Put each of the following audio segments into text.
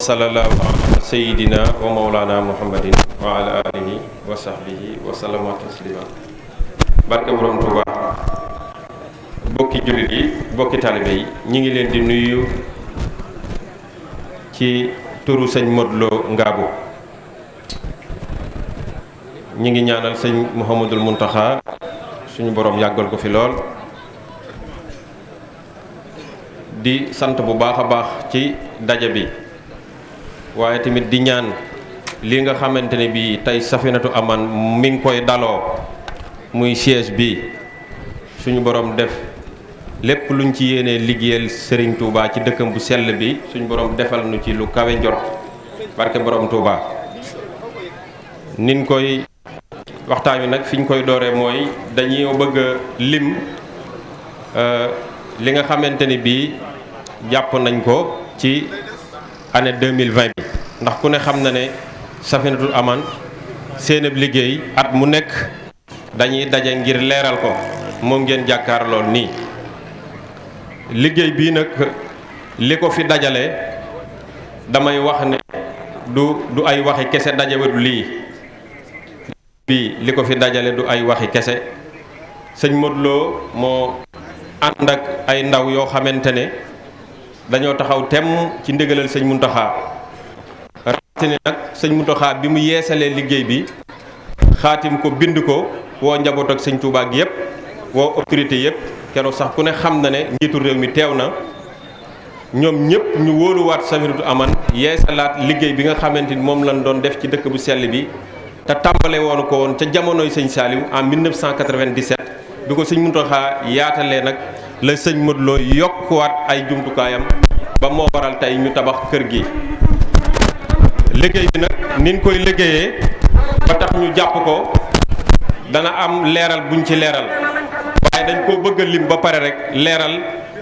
sallallahu ala sayidina wa mawlana muhammadin wa ala alihi wa sahbihi wa sallama taslima. Barke borom Tuuba. Bokki jullit yi, bokki taalibe yi, ñi ngi leen di nuyu ci turu sëñ Modou Lo Ngaabu. ñi ngi ñaanal sëñ Mouhamadul Muntaxa suñu borom yàggal ko fi lool. di sant bu baax a baax ci daje bi waaye tamit di ñaan li nga xamante ne bii tey Safinatoul Aman mi ngi koy daloo muy siège bi suñu borom def lépp luñ ci yéenee liggéeyal Serigne Touba ci dëkkam bu sell bi suñu borom defal nu ci lu kawe njort barke borom Touba. nin koy waxtaan wi nag fi ñu koy dooree mooy dañuy bëgg a lim li nga xamante ni bii jàpp nañ ko ci année 2020 bi ndax ku ne xam na ne Safinatoul Aman seenab liggéey at mu nekk dañuy daje ngir leeral ko moom ngeen jàkkaar lool nii. liggéey bii nag li ko fi dajale damay wax ne du ay waxi kese dajewadu lii bii li ko fi dajale du ay waxi kese sëñ Modou Lo moo ànd ak ay ndaw yoo xamante ne dañoo taxaw temm ci ndigalal sëñ Muntaxa rawatina nag sëñ Muntaxa bi mu yeesalee liggéey bi xaatim ko bind ko woo njaboot ak sëñ Touba gi yëpp woo autorité yëpp keroog sax ku ne xam na ne njiitu réew mi teew na ñoom ñëpp ñu wóoluwaat Safinatoul Aman yeesalaat liggéey bi nga xamante ni moom lañ doon def ci dëkk bu sell bi te tàmbale woon ko woon ca jamonoy sëñ Saliou en 1997 bi ko sëñ Muntaxa yaatalee nag la sëñ Modou Lo yokkuwaat ay jumtukaayam ba moo waral tey ñu tabax kër gi. liggéey bi nag niñ koy liggéeyee ba tax ñu jàpp ko dana am leeral buñ ci leeral waaye dañ koo bëgg a lim ba pare rek leeral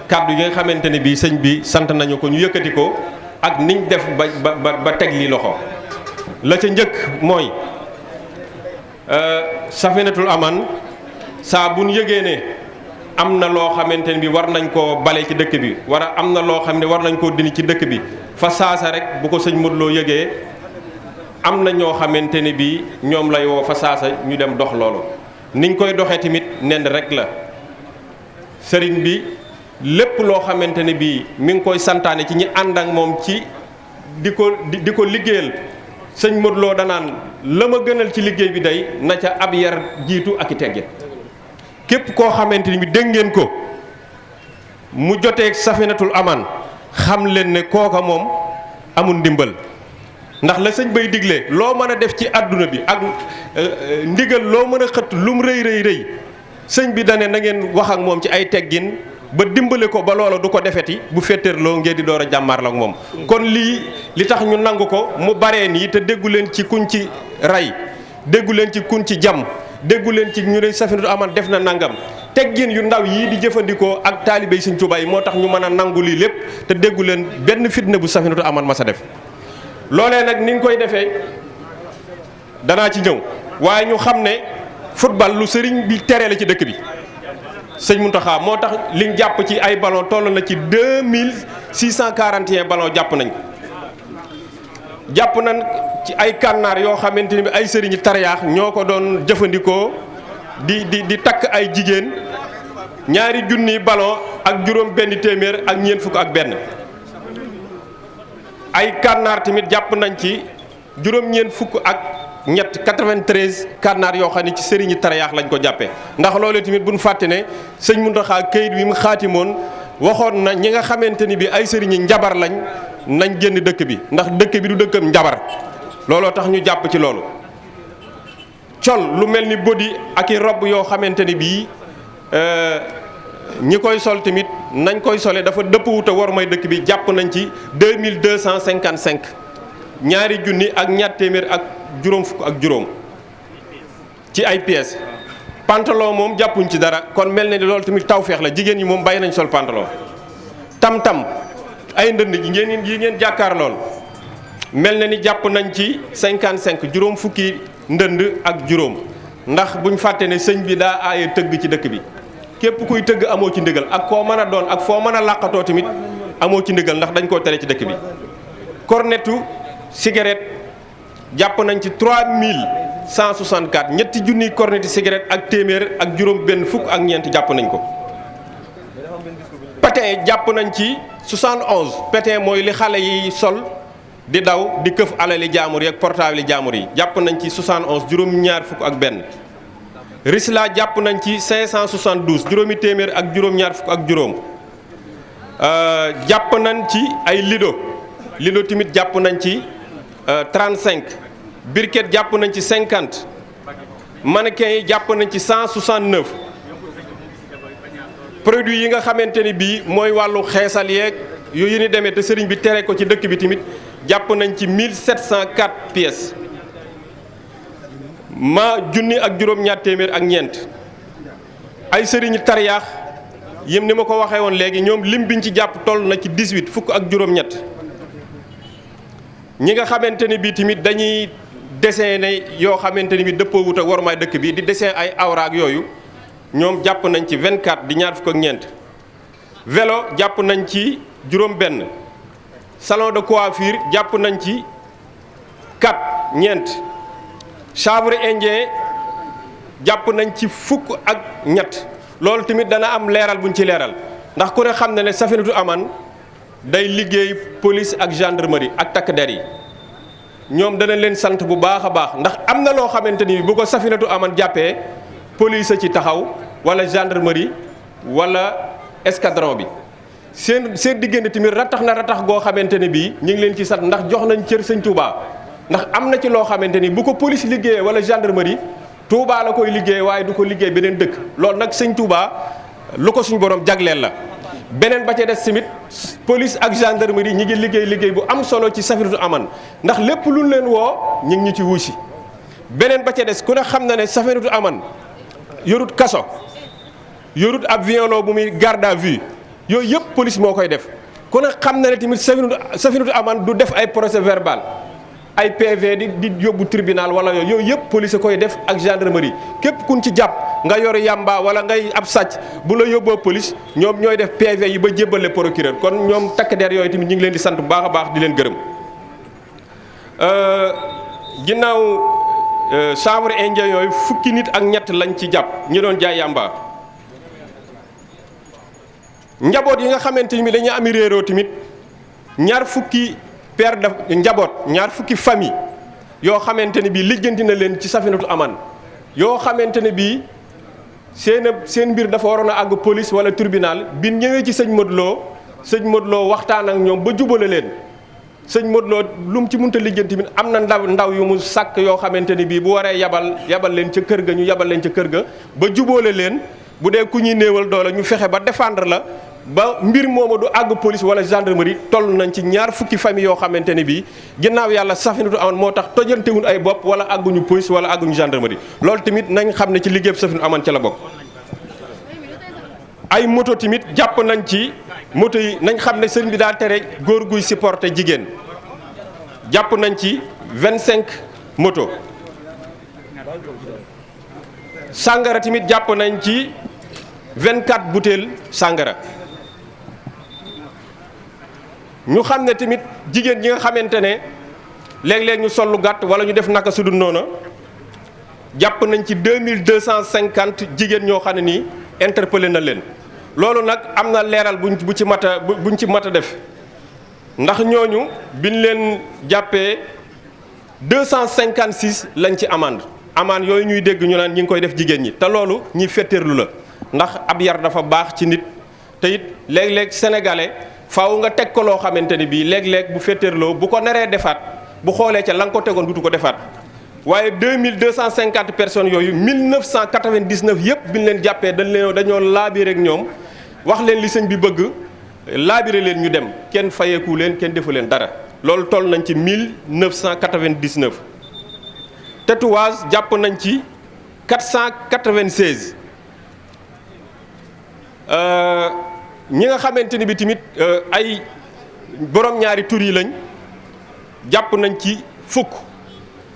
kàddu yi nga xamante ne bii sëñ bi sant nañu ko ñu yëkkati ko ak niñ def ba teg lii loxo. la ca njëkk mooy Safinatoul Aman saa bu ñu yëgee ne am na loo xamante ne bi war nañ koo bale ci dëkk bi am na loo xam ne war nañ koo dindi ci dëkk bi fa saasa rek bu ko sëñ Modou Lo yëgee am na ñoo xamante ne bi ñoom lay woo fa saasa ñu dem dox loolu niñ koy doxee tamit nen rek la sëriñ bi lépp loo xamante ne bi mi ngi koy santaane ci ñi ànd ak moom ci di ko liggéeyal sëñ Modou Lo danaan la ma gënal ci liggéey bi day na ca ab yar jiitu ak i teggin képp koo xamante ni bi dégg ngeen ko mu jotee Safinatoul Aman xam leen ne kooka moom amul ndimbal ndax la sëñ bay digle loo mën a def ci àdduna bi ak ndigal loo mën a xëtt lum rëy rëy sëñ bi dane na ngeen wax ak moom ci ay teggin ba dimbale ko ba loola du ko defeti bu féeteerloo ngeen di door a jàmmaarloo ak moom. kon li tax ñu nangu ko mu baree nii te déggu leen ci kuñ ci rey déggu leen ci kuñ ci jam déggu leen ci ñu ne Safinatoul Aman def na nangam teggin yu ndaw yii di jëfandikoo ak taalibey sëñ Tuubaa yi moo tax ñu mën a nangu lii lépp te déggu leen benn fitna bu Safinatoul Aman ma sa def. loolee nag ni nga koy defee danaa ci ñëw waaye ñu xam ne football lu sëriñ bi tere la ci dëkk bi. sëñ Muntaxa moo tax liñ jàpp ci ay ballon toll na ci 2641 ballon jàpp nañ ko jàpp nañ ci ay kànnaar yoo xamante ni bi ay sëriñi tariyaax ñoo ko doon jëfandikoo di takk ay jigéen 2 junniy ballon ak juróom benn téeméer ak ñeent fukk ak benn ay kànnaar tamit jàpp nañ ci juróom ñeent fukk ak ñett 93 kànnaar yoo xam ne ci sëriñi tariyaax lañ ko jàppee ndax loolu tamit bu ñu fàtte ne sëñ Muntaxa këyit wi mu xaatimoon waxoon na ñi nga xamante ni bi ay sëriñi njabar lañ nañ génn dëkk bi ndax dëkk bi du dëkkam njabar looloo tax ñu jàpp ci loolu. col lu mel ni bodi ak i rob yoo xamante ni bii ñi koy sol tamit nañ koy solee dafa dëpp wuta war may dëkk bi jàpp nañ ci 2255 2 junni ak ñaar téeméer ak juróom fukk ak juróom ci ay pièces. pantalon moom jàppuñ ci dara kon mel na ni loolu tamit tawfeex la jigéen ñi moom bàyyi nañ sol pantalon. tam-tam ay ndënd yi ngeen jàkkaar lool mel na ni jàpp nañ ci 55 juróom fukki ndënd ak juróom ndax buñ fàtte ne sëñ bi daa aaye tëgg ci dëkk bi képp kuy tëgg amoo ci ndigal ak koo mën a doon ak foo mën a làqatoo tamit amoo ci ndigal ndax dañ koo tere ci dëkk bi cornetu cigarette jàpp nañ ci 3164 ñetti junniy cornetu cigarette ak téeméer ak juróom benn fukk ak ñeent jàpp nañ ko. pétin jàpp nañ ci 71 pétin mooy li xale yi sol di daw di këf alali jaamur yi ak portable jaamur yi jàpp nañ ci 71 juróom-ñaar fukk ak benn. Risla jàpp nañ ci 572 juróomi téeméer ak juróom-ñaar fukk ak juróom. jàpp nañ ci ay lido tamit jàpp nañ ci 35 briquette jàpp nañ ci 50 mannequin yi jàpp nañ ci 169 produits yi nga xamante ni bii mooy wàllu xeesal yeeg yooyu ni demee te sëriñ bi tere ko ci dëkk bi tamit jàpp nañ ci 1704 pièces junni ak juróom-ñaar téeméer ak ñeent ay sëriñu tariyaax yëm ni ma ko waxee woon léegi ñoom lim biñ ci jàpp toll na ci 18 fukk ak juróom-ñett ñi nga xamante ni bii tamit dañuy dessiné yoo xamante ni bii dëppoo wut ak wormaay dëkk bi di dessin ay awraak yooyu ñoom jàpp nañ ci 24 di ñaar fukk ak ñeent vélo jàpp nañ ci juróom-benn salon de coiffure jàpp nañ ci 4 ñeent chanvre indien jàpp nañ ci fukk ak ñett. loolu tamit dana am leeral buñ ci leeral ndax ku ne xam na ne Safinatoul Aman day liggéey police ak gendarmerie ak takk der yi ñoom dana leen sant bu baax a baax ndax am na loo xamante ni bu ko Safinatoul Aman jàppee police a ci taxaw wala gendarmerie wala escadron bi seen diggante tamit ratax na ratax goo xamante ne bii ñu ngi leen ci sant ndax jox nañ cër sëñ Touba ndax am na ci loo xamante ni bu ko police liggéeyee wala gendarmerie. Touba la koy liggéey waaye du ko liggéey beneen dëkk loolu nag sëñ Touba lu ko suñu borom jagleel la beneen ba ca des tamit police ak gendarmerie ñi ngi liggéey bu am solo ci Safinatoul Aman ndax lépp lu leen woo ñu ngi ñu ci wuusi beneen ba ca des ku ne xam na ne Safinatoul Aman yorut kaso yorut ab violon bu muy garde à vue yooyu yëpp police moo koy def ku ne xam na ne tamit Safinatoul Aman du def ay procès verbal ay PV di yóbbu tribunal wala yooyu yëpp police koy def ak gendarmerie képp kun ci jàpp nga yor yàmba wala ngay ab sàcc bu la yóbboo police ñoom ñooy def PV yi ba jébbale procureur kon ñoom takk der yooyu tamit ñu ngi leen di sant bu baax a baax di leen gërëm. ginnaaw chanvre indien yooyu fukki nit ak ñett lañ ci jàpp ñi doon jaay yàmba njaboot yi nga xamante ni dañuy ami réeroo tamit ñaar fukki. père de njaboot ñaar fukki famille yoo xamante ne bii lijjanti na leen ci Safinatoul Aman yoo xamante ne bii seen mbir dafa waroon a àgg police wala tribunal bi ñëwee ci sëñ Modou Lo waxtaan ak ñoom ba jubale leen sëñ Modou Lo lu mu ci mënta lijjanti bi am na ndaw yu mu sàkk yoo xamante ne bii bu waree yabal leen ca kër ga ñu yabal leen ca kër ga ba jubale leen bu dee ku ñuy néewal doole ñu fexe ba défendre la. ba mbir moomu du àgg police wala gendarmerie toll nañ ci ñaar fukki famille yoo xamante ne bii ginnaaw yàlla Safinatoul Aman moo tax tojantewuñ ay bopp wala àgguñu police wala àgguñu gendarmerie loolu tamit nañ xam ne ci liggéey bu Safinatoul Aman ca la bokk. ay moto tamit jàpp nañ ci moto yi nañ xam ne sëriñ bi daa tere góor guy supporter jigéen jàpp nañ ci 25 moto. sàngara tamit jàpp nañ ci 24 butéel sàngara. ñu xam ne tamit jigéen ñi nga xamante ne léeg-léeg ñu sol lu gàtt wala ñu def naka sudul noona jàpp nañ ci 2250 jigéen ñoo xam ne nii interpellé na leen loolu nag am na leeral buñ ci mat a def ndax ñooñu biñ leen jàppee 256 lañ ci amande yooyu ñuy dégg ñu naan ñi ngi koy def jigéen ñi te loolu ñi fetteerlu la ndax ab yar dafa baax ci nit te it léeg-léeg sénégalais faaw nga teg ko loo xamante ni bii léeg-léeg bu fetteerloo bu ko naree defaat bu xoolee ca la nga ko tegoon dutu ko defaat waaye 2250 personnes yooyu 1999 yëpp bi ñu leen jàppee dañoo laabire ak ñoom wax leen li sëñ bi bëgg laabire leen ñu dem kenn fayeeku leen kenn defu leen dara loolu toll nañ ci 1999. tatouage jàpp nañ ci 496 ñi nga xamante ni bi tamit ay borom ñaari tur yi lañ jàpp nañ ci fukk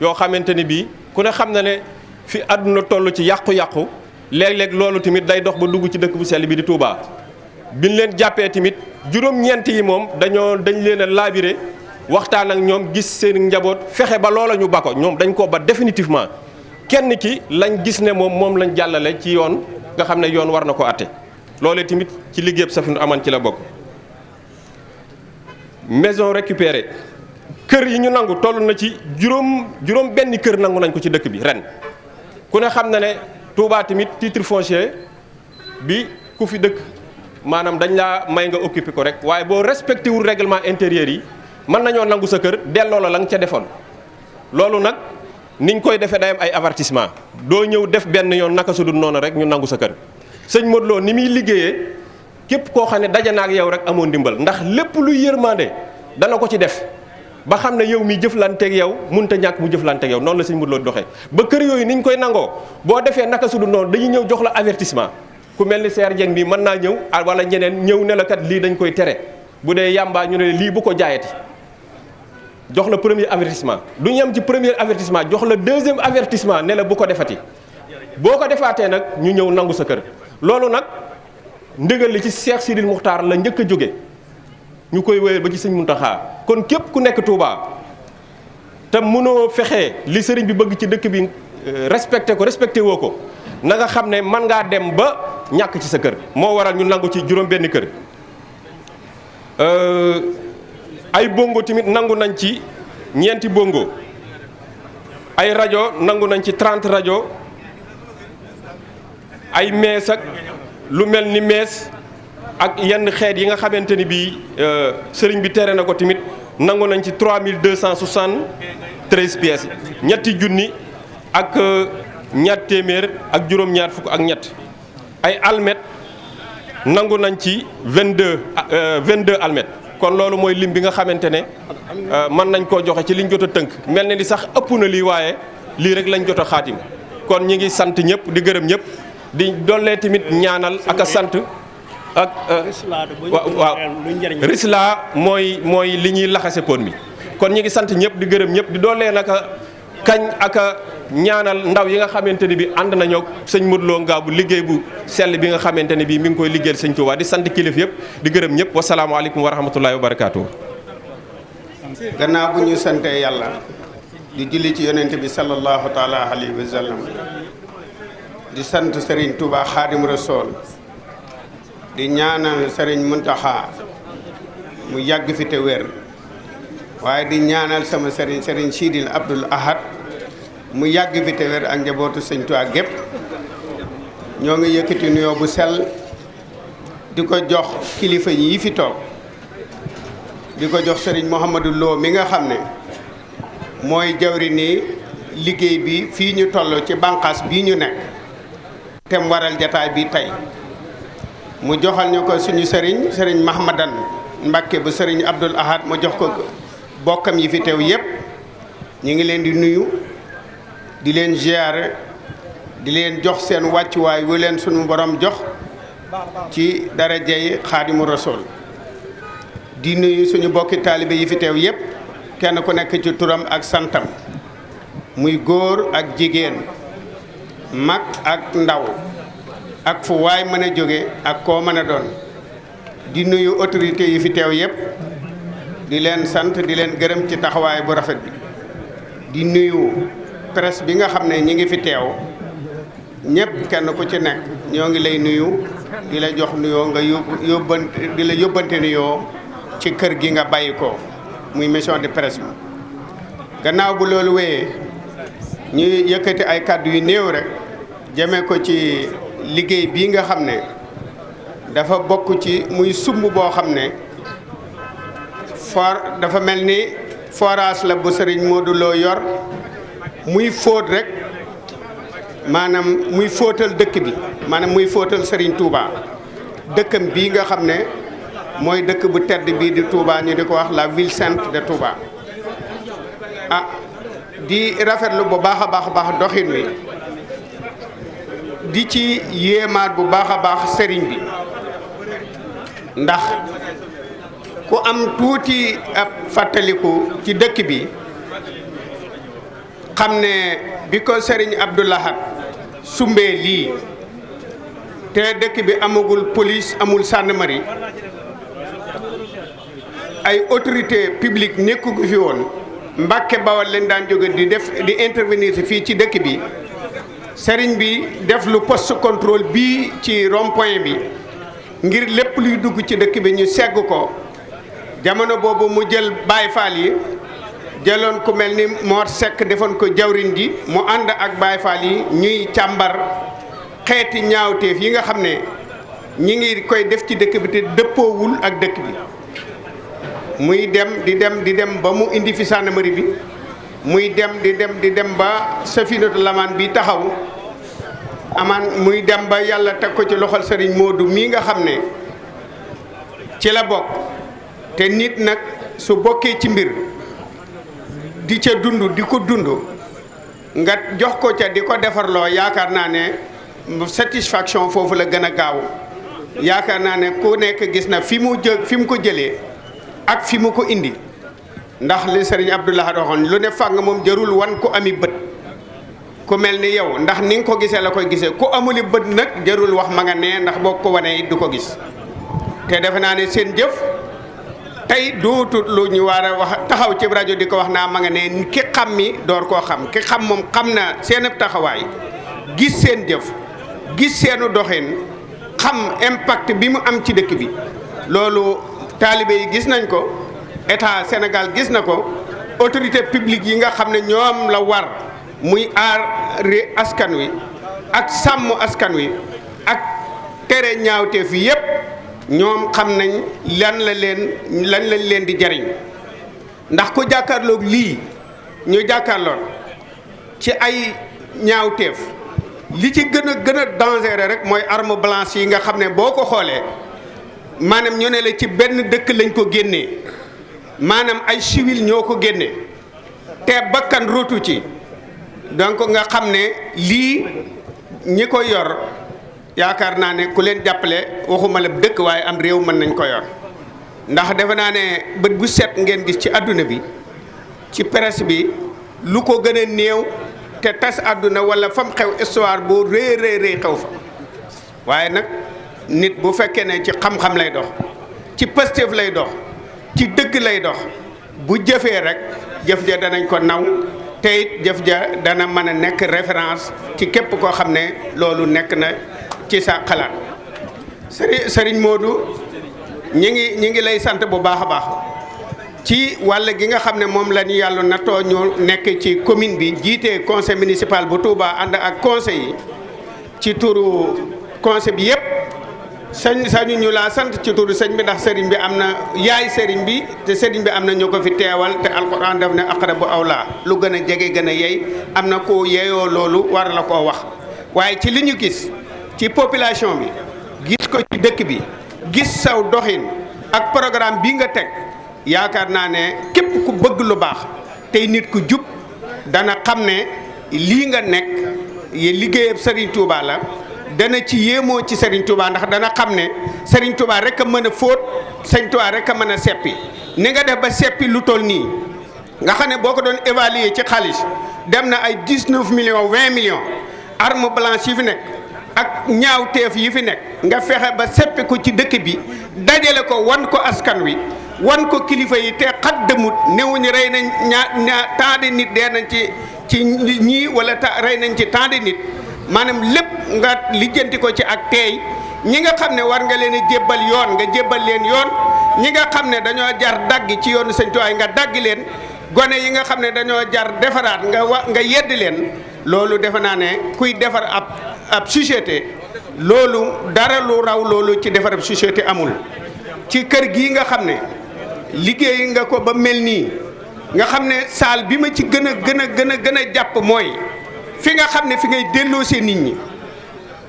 yoo xamante ni bii ku ne xam na ne fi àdduna toll ci yàqu-yàqu léeg-léeg loolu tamit day dox ba dugg ci dëkk bu sell bi di Touba. biñ leen jàppee tamit juróom-ñeent yi moom dañ leen a laabire waxtaan ak ñoom gis seen njaboot fexe ba loola ñu ba ko ñoom dañ ko ba définitivement kenn ki lañ gis ne moom lañ jàllale ci yoon nga xam ne yoon war na ko atte loolee tamit ci liggéeyub Safinatul Aman ci la bokk. maison récupérée kër yi ñu nangu toll na ci juróom benn kër nangu nañ ko ci dëkk bi ren ku ne xam na ne Touba tamit titre foncier bi ku fi dëkk maanaam dañ laa may nga occupé ko rek waaye boo respecté wul règlement intérieur yi mën nañoo nangu sa kër delloo la nga ca defoon loolu nag niñ koy defee day am ay avertissement doo ñëw def benn yoon naka su dul noonu rek ñu nangu sa kër sëñ Modou Lo ni muy liggéeyee képp koo xam ne daje na ak yow rek amoo ndimbal ndax lépp luy yërmande dana ko ci def ba xam ne yow mi jëflanteeg yow mënut a ñàkk mu jëflanteeg yow noonu la sëñ Modou Lo doxee ba kër yooyu niñ koy nangoo boo defee naka su dul noonu dañuy ñëw jox la avertissement ku mel ni Seer Dieng bi mën naa ñëw wala ñeneen ñëw ne la kat lii dañ koy tere bu dee yàmbaa ñu ne lii bu ko jaayati jox la premier avertissement du ñu am ci premier avertissement jox la deuxième avertissement ne la bu ko defati boo ko defaatee nag ñu ñëw nangu sa kër loolu nag ndigal li ci Cheikh Sidil Muxtaar la njëkk a jóge ñu koy wéyal ba ci sëñ Muntaxa kon képp ku nekk Touba te mënoo fexe li sëriñ bi bëgg ci dëkk bi respecté ko respecté woo ko na nga xam ne mën ngaa dem ba ñàkk ci sa kër moo waral ñu nangu ci juróom benn kër ay bongo tamit nangu nañ ci ñeenti bongo ay rajo nangu nañ ci 30 rajo ay mees ak lu mel ni mees ak yenn xeet yi nga xamante ni bii sëriñ bi tere na ko tamit nangu nañ ci 3273 pièces ñetti junni ak ñaar téeméer ak juróom-ñaar fukk ak ñett ay almet nangu nañ ci 22 almet kon loolu mooy lim bi nga xamante ne mën nañ koo joxe ci liñ jot a tënk mel ne ni sax ëpp na lii waaye lii rek lañ jot a xaatim kon ñi ngi sant ñëpp di gërëm ñëpp di dollee tamit ñaanal ak a sant ak waaw risla mooy li ñuy laxase pon mi kon ñi ngi sant ñëpp di gërëm ñëpp di dollee naka kañ ak a ñaanal ndaw yi nga xamante ne bi ànd nañoo sëñ Modou Lo Ngabou liggéey bu sell bi nga xamante ne bi mi ngi koy liggéeyal sëñ Touba di sant kilif yëpp di gërëm ñëpp wasalaamaaleykum wa rahmatullahi wa barakaatu. gannaaw bu ñu santee yàlla di julli ci yonent bi sallallahu taala alayhi wa sallam di sant Serigne Touba Xaadim Rasool di ñaanal Serigne Muntaxa mu yàgg fi te wér waaye di ñaanal sama Serigne Sidil Abdul Ahad mu yàgg fi te wér ak njabootu sëñ Touba gépp ñoo ngi yëkkati nuyoo bu sell di ko jox kilifa yi fi toog di ko jox Serigne Mouhamadou Lo mi nga xam ne mooy jawri ni liggéey bi fii ñu toll ci bànqaas bii ñu nekk te mu waral jataay bi tey mu joxal ñu ko suñu Serigne Mahmadan Mbakke bu Serigne Abdul Ahad mu jox ko bokkam yi fi teew yépp ñu ngi leen di nuyu di leen ziyaare di leen jox seen wàccuwaay wu leen sunu borom jox ci darajay Xaadimu Rasuul di nuyu suñu bokki taalibe yi fi teew yépp kenn ku nekk ci turam ak santam muy góor ak jigéen mag ak ndaw ak fu waay mën a jóge ak koo mën a doon di nuyu autorité yi fi teew yépp di leen sant di leen gërëm ci taxawaay bu rafet bi di nuyu presse bi nga xam ne ñi ngi fi teew ñépp kenn ku ci nekk ñoo ngi lay nuyu di la jox nuyoo nga yóbbante nuyoo ci kër gi nga bàyyi ko muy mission de presse bi gannaaw bu loolu wéyee ñu yëkkati ay kàddu yu néew rek jëme ko ci liggéey bii nga xam ne dafa bokk ci muy sumb boo xam ne dafa mel ni forage la bu Serigne Modou Lo yor muy fóot rek maanaam muy fóotal dëkk bi maanaam muy fóotal Serigne Touba dëkkam bii nga xam ne mooy dëkk bu tedd bii di Touba ñu di ko wax la ville sainte de Touba di rafetlu bu baax a baax doxin wi di ci yéemaat bu baax a baax sëriñ bi ndax ku am tuuti ab fàttaliku ci dëkk bi xam ne bi ko sëriñ Abdou Lahad sumbee lii te dëkk bi amagul police amul gendarmerie ay autorité publique nekku fi woon Mbàkke Bawal leen daan jóge di intervenir fii ci dëkk bi sëriñ bi def lu poste contrôle bii ci rond-point bi ngir lépp luy dugg ci dëkk bi ñu segg ko jamono boobu mu jël Baay Faal yi jëloon ku mel ni Mor Seck defoon ko jawriñ ji mu ànd ak Baay Faal yi ñuy càmbar xeeti ñaawteef yi nga xam ne ñi ngi koy def ci dëkk bi te dëppoowul ak dëkk bi muy dem di dem ba mu indi fi gendarmerie bi muy dem di dem ba Safinatoul Aman bi taxaw amaan muy dem ba yàlla teg ko ci loxol Serigne Modou mii nga xam ne ci la bokk te nit nag su bokkee ci mbir di ca dund di ko dund nga jox ko ca di ko defarloo yaakaar naa ne satisfaction foofu la gën a gaaw yaakaar naa ne ku nekk gis na fi mu ko jëlee ak fi mu ko indi ndax li Serigne Abdoulaye waxoon lu ne fàng moom jarul wan ku ami bët ku mel ni yow ndax ni nga ko gisee la koy gisee ku amuli bët nag jarul wax ma nga nee ndax boo ko wanee it du ko gis te defe naa ne seen jëf tey duutut lu ñu war a wax taxaw ci rajo di ko wax naa ma nga ne ki xam mi door koo xam ki xam moom xam na seen taxawaay gis seen jëf gis seenu doxin xam impact bi mu am ci dëkk bi loolu taalibe yi gis nañ ko état Sénégal gis na ko autorité publique yi nga xam ne ñoom la war muy aar askan wi ak sàmm askan wi ak tere ñaawteef yi yépp ñoom xam nañ lan lañ leen di jariñ ndax ku jàkkaarloog lii ñu jàkkaarloon ci ay ñaawteef li ci gën a dangereux rek mooy arme blanche yi nga xam ne boo ko xoolee maanaam ñu ne la ci benn dëkk lañ ko génnee maanaam ay civil ñoo ko génnee te bakkan rotu ci donc nga xam ne lii ñi ko yor yaakaar naa ne ku leen jàppale waxuma la dëkk waaye am réew mën nañ ko yor ndax defe naa ne bët bu set ngeen gis ci àdduna bi ci presse bi lu ko gën a néew te tas àdduna wala fam xew histoire bu rëy xew fa waaye nag nit bu fekkee ne ci xam-xam lay dox ci Pastef lay dox ci dëgg lay dox bu jëfee rek jëf ja danañ ko naw te it jëf ja dana mën a nekk référence ci képp koo xam ne loolu nekk na ci sa xalaat Serigne Modou ñi ngi lay sant bu baax a baax ci wàll gi nga xam ne moom la ñu yàlla natoo ñu nekk ci commune bi jiite conseil municipal bu Touba ànd ak conseil yi ci turu conseil bi yëpp sañu ñu laa sant ci turu sëñ bi ndax sëriñ bi am na yaay sëriñ bi te sëriñ bi am na ñu ko fi teewal te alquran def ne aqrabu awla lu gën a jege gën a yey am na ko yeyoo loolu war la koo wax waaye ci li ñu gis ci population bi gis ko ci dëkk bi gis saw doxin ak programme bi nga teg yaakaar naa ne képp ku bëgg lu baax tey nit ku jub dana xam ne lii nga nekk liggéeyab Serigne Touba la dana ci yéemoo ci Serigne Touba ndax dana xam ne Serigne Touba rek a mën a fóot Serigne Touba rek a mën a seppi ni nga def ba seppi lu toll nii nga xam ne boo ko doon évaluer ci xaalis dem na ay 19 millions 20 millions arme blanche yi fi nekk ak ñaawteef yi fi nekk nga fexe ba seppi ko ci dëkk bi dajale ko wan ko askan wi wan ko kilifa yi te xat demut newuñu rey nañ tant de nit dee nañ ci ñii wala rey nañ ci tant de nit maanaam lépp nga lijjanti ko ci ak teey ñi nga xam ne war nga leen a jébbal yoon nga jébbal leen yoon ñi nga xam ne dañoo jar dagg ci yoonu Sëñ Tuubaa nga dagg leen gone yi nga xam ne dañoo jar defaraat nga yedd leen loolu defe naa ne kuy defar ab société loolu dara lu raw loolu ci defar ab société amul ci kër gii nga xam ne liggéey nga ko ba mel nii nga xam ne saal bi ma ci gën a jàpp mooy fi nga xam ne fi ngay delloosee nit ñi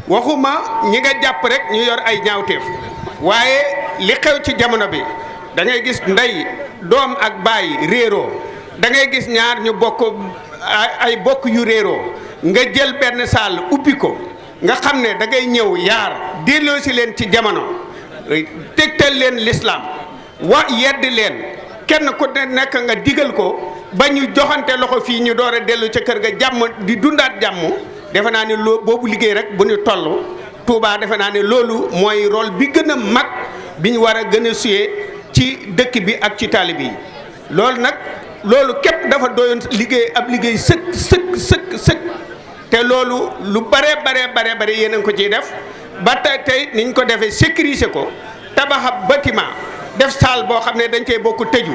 waxuma ñi nga jàpp rek ñu yor ay ñaawteef waaye li xew ci jamono bi da ngay gis ndey doom ak baay réeroo da ngay gis ñaar ñu bokk ay bokk yu réeroo nga jël benn saal ubbi ko nga xam ne da ngay ñëw yaar delloosi leen ci jamono tegtal leen lislaam yedd leen kenn ku nekk nga digal ko ba ñu joxante loxo fii ñu door a dellu ca kër ga jàmm di dundaat jàmm defe naa ne boobu liggéey rek bu ñu toll Touba defe naa ne loolu mooy rôle bi gën a mag bi ñu war a gën a suyee ci ci dëkk bi ak ci taalib yi loolu nag loolu képp dafa doyoon liggéey sëkk te loolu lu bare yéen a ngi ko ciy def ba tey niñ ko defee sécuriser ko tabax ab bâtiment def salle boo xam ne dañ koy bokk tëju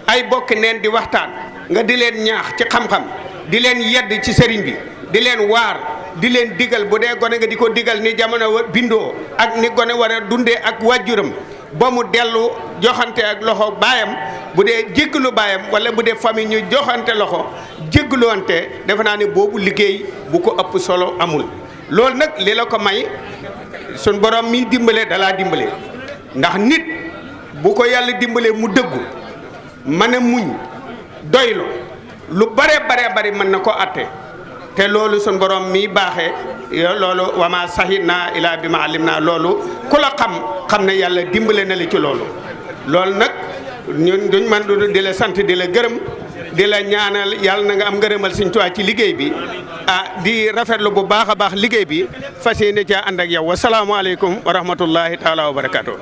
ay bokk neen di waxtaan nga di leen ñaax ci xam-xam di leen yedd ci sëriñ bi di leen waar di leen digal bu dee gone nga di ko digal ni jamono bindoo ak ni gone war a dundee ak wàjjuram ba mu dellu joxante ak loxo baayam bu dee jéggalu baayam wala bu dee famille ñu joxante loxo jéggaluwante defe naa ne boobu liggéey bu ko ëpp solo amul. loolu nag li la ko may sun borom mi dimbale dalaa dimbale ndax nit bu ko yàlla dimbalee mu dëggu mën a muñ doylu lu bare mën na ko atte te loolu sun borom mi baaxee loolu wama sahid naa ilaa bi ma alim naa loolu ku la xam ne yàlla dimbale na la ci loolu nag ñun duñ man du di la sant di la gërëm di la ñaanal yàlla na nga am ngërëmal Sëñ Tuubaa ci liggéey bi di rafetlu bu baax a baax liggéey bi fas yéene caa ànd ak yow wasalaamaaleykum wa rahmatullahi taala wa barakaatu.